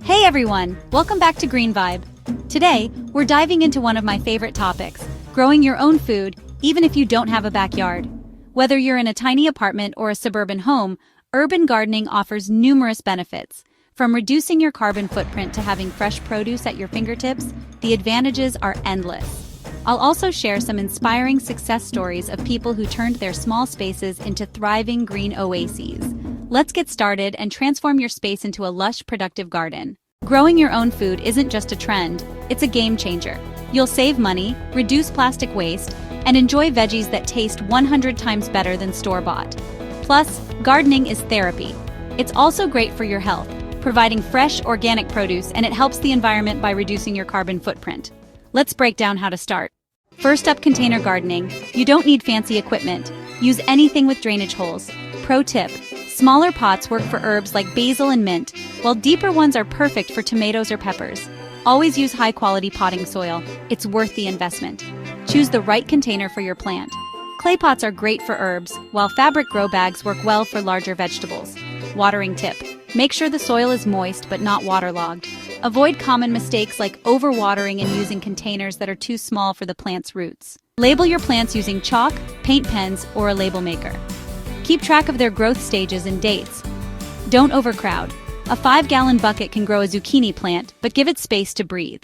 Hey everyone, welcome back to Green Vibe. Today, we're diving into one of my favorite topics, growing your own food, even if you don't have a backyard. Whether you're in a tiny apartment or a suburban home, urban gardening offers numerous benefits. From reducing your carbon footprint to having fresh produce at your fingertips, the advantages are endless. I'll also share some inspiring success stories of people who turned their small spaces into thriving green oases. Let's get started and transform your space into a lush, productive garden. Growing your own food isn't just a trend, it's a game changer. You'll save money, reduce plastic waste, and enjoy veggies that taste 100 times better than store-bought. Plus, gardening is therapy. It's also great for your health, providing fresh, organic produce, and it helps the environment by reducing your carbon footprint. Let's break down how to start. First up, container gardening. You don't need fancy equipment. Use anything with drainage holes. Pro tip: smaller pots work for herbs like basil and mint, while deeper ones are perfect for tomatoes or peppers. Always use high-quality potting soil. It's worth the investment. Choose the right container for your plant. Clay pots are great for herbs, while fabric grow bags work well for larger vegetables. Watering tip: make sure the soil is moist but not waterlogged. Avoid common mistakes like overwatering and using containers that are too small for the plant's roots. Label your plants using chalk, paint pens, or a label maker. Keep track of their growth stages and dates. Don't overcrowd. A 5-gallon bucket can grow a zucchini plant, but give it space to breathe.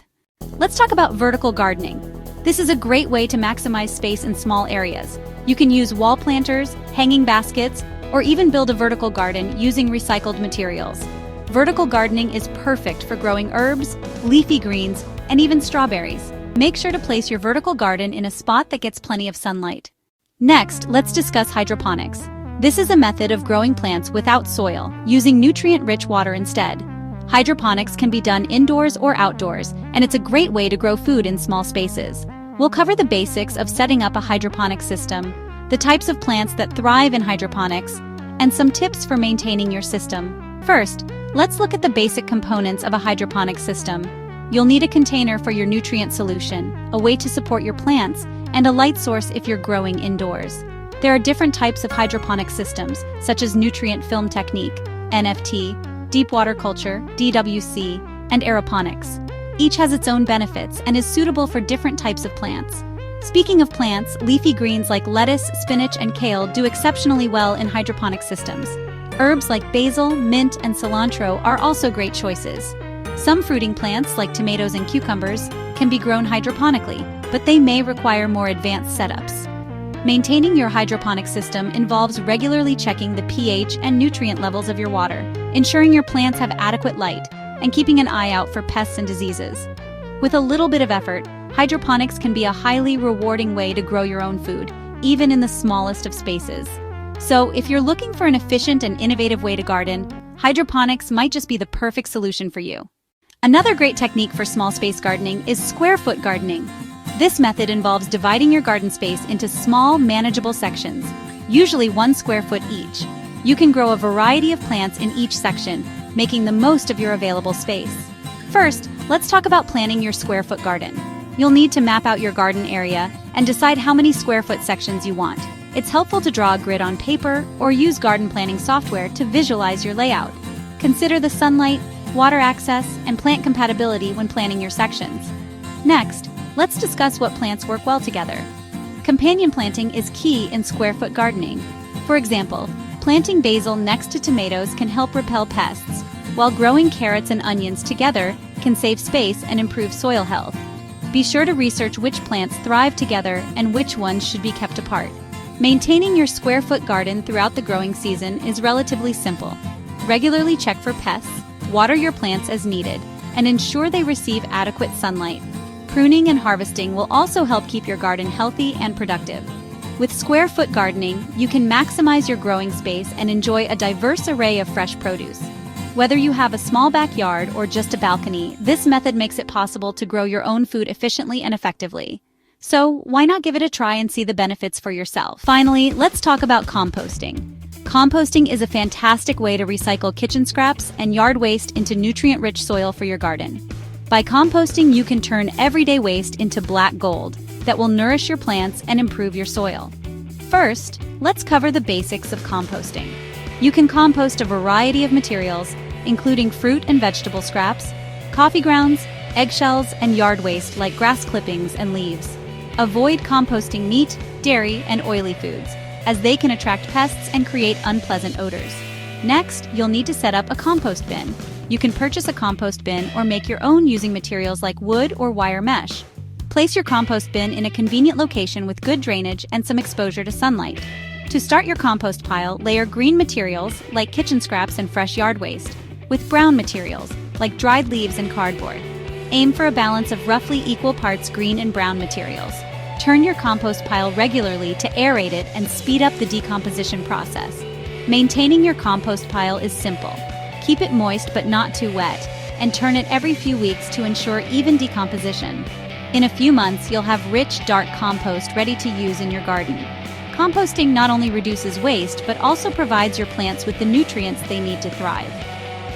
Let's talk about vertical gardening. This is a great way to maximize space in small areas. You can use wall planters, hanging baskets, or even build a vertical garden using recycled materials. Vertical gardening is perfect for growing herbs, leafy greens, and even strawberries. Make sure to place your vertical garden in a spot that gets plenty of sunlight. Next, let's discuss hydroponics. This is a method of growing plants without soil, using nutrient-rich water instead. Hydroponics can be done indoors or outdoors, and it's a great way to grow food in small spaces. We'll cover the basics of setting up a hydroponic system, the types of plants that thrive in hydroponics, and some tips for maintaining your system. First, let's look at the basic components of a hydroponic system. You'll need a container for your nutrient solution, a way to support your plants, and a light source if you're growing indoors. There are different types of hydroponic systems, such as nutrient film technique, NFT, deep water culture, DWC, and aeroponics. Each has its own benefits and is suitable for different types of plants. Speaking of plants, leafy greens like lettuce, spinach, and kale do exceptionally well in hydroponic systems. Herbs like basil, mint, and cilantro are also great choices. Some fruiting plants, like tomatoes and cucumbers, can be grown hydroponically, but they may require more advanced setups. Maintaining your hydroponic system involves regularly checking the pH and nutrient levels of your water, ensuring your plants have adequate light, and keeping an eye out for pests and diseases. With a little bit of effort, hydroponics can be a highly rewarding way to grow your own food, even in the smallest of spaces. So, if you're looking for an efficient and innovative way to garden, hydroponics might just be the perfect solution for you. Another great technique for small space gardening is square foot gardening. This method involves dividing your garden space into small, manageable sections, usually 1 square foot each. You can grow a variety of plants in each section, making the most of your available space. First, let's talk about planning your square foot garden. You'll need to map out your garden area and decide how many square foot sections you want. It's helpful to draw a grid on paper or use garden planning software to visualize your layout. Consider the sunlight, water access, and plant compatibility when planning your sections. Next, let's discuss what plants work well together. Companion planting is key in square foot gardening. For example, planting basil next to tomatoes can help repel pests, while growing carrots and onions together can save space and improve soil health. Be sure to research which plants thrive together and which ones should be kept apart. Maintaining your square foot garden throughout the growing season is relatively simple. Regularly check for pests, water your plants as needed, and ensure they receive adequate sunlight. Pruning and harvesting will also help keep your garden healthy and productive. With square foot gardening, you can maximize your growing space and enjoy a diverse array of fresh produce. Whether you have a small backyard or just a balcony, this method makes it possible to grow your own food efficiently and effectively. So, why not give it a try and see the benefits for yourself? Finally, let's talk about composting. Composting is a fantastic way to recycle kitchen scraps and yard waste into nutrient-rich soil for your garden. By composting, you can turn everyday waste into black gold that will nourish your plants and improve your soil. First, let's cover the basics of composting. You can compost a variety of materials, including fruit and vegetable scraps, coffee grounds, eggshells, and yard waste like grass clippings and leaves. Avoid composting meat, dairy, and oily foods, as they can attract pests and create unpleasant odors. Next, you'll need to set up a compost bin. You can purchase a compost bin or make your own using materials like wood or wire mesh. Place your compost bin in a convenient location with good drainage and some exposure to sunlight. To start your compost pile, layer green materials like kitchen scraps and fresh yard waste with brown materials like dried leaves and cardboard. Aim for a balance of roughly equal parts green and brown materials. Turn your compost pile regularly to aerate it and speed up the decomposition process. Maintaining your compost pile is simple. Keep it moist but not too wet, and turn it every few weeks to ensure even decomposition. In a few months, you'll have rich, dark compost ready to use in your garden. Composting not only reduces waste, but also provides your plants with the nutrients they need to thrive.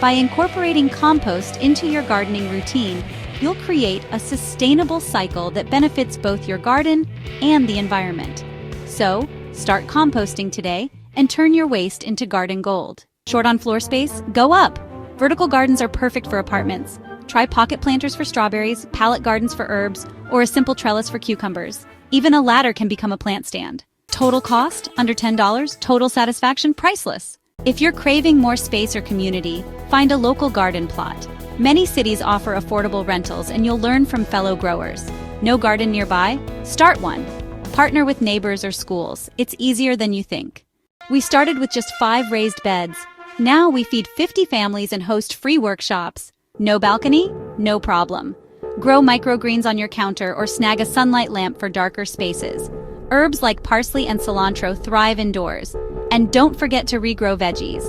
By incorporating compost into your gardening routine, you'll create a sustainable cycle that benefits both your garden and the environment. So, start composting today and turn your waste into garden gold. Short on floor space? Go up! Vertical gardens are perfect for apartments. Try pocket planters for strawberries, pallet gardens for herbs, or a simple trellis for cucumbers. Even a ladder can become a plant stand. Total cost? Under $10. Total satisfaction? Priceless. If you're craving more space or community, find a local garden plot. Many cities offer affordable rentals, and you'll learn from fellow growers. No garden nearby? Start one. Partner with neighbors or schools. It's easier than you think. We started with just 5 raised beds. Now we feed 50 families and host free workshops. No balcony? No problem. Grow microgreens on your counter or snag a sunlight lamp for darker spaces. Herbs like parsley and cilantro thrive indoors. And don't forget to regrow veggies.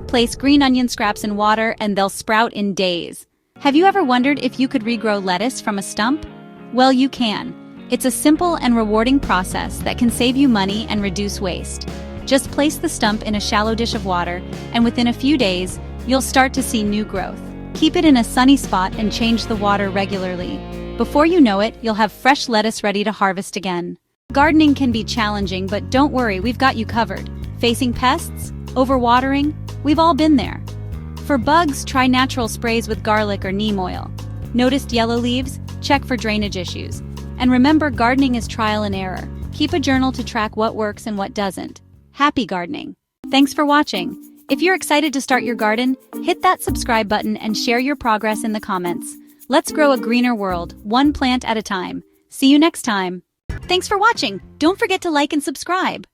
Place green onion scraps in water and they'll sprout in days. Have you ever wondered if you could regrow lettuce from a stump? Well, you can. It's a simple and rewarding process that can save you money and reduce waste. Just place the stump in a shallow dish of water, and within a few days, you'll start to see new growth. Keep it in a sunny spot and change the water regularly. Before you know it, you'll have fresh lettuce ready to harvest again. Gardening can be challenging, but don't worry, we've got you covered. Facing pests? Overwatering? We've all been there. For bugs, try natural sprays with garlic or neem oil. Noticed yellow leaves? Check for drainage issues. And remember, gardening is trial and error. Keep a journal to track what works and what doesn't. Happy gardening! Thanks for watching. If you're excited to start your garden, hit that subscribe button and share your progress in the comments. Let's grow a greener world, one plant at a time. See you next time. Thanks for watching. Don't forget to like and subscribe.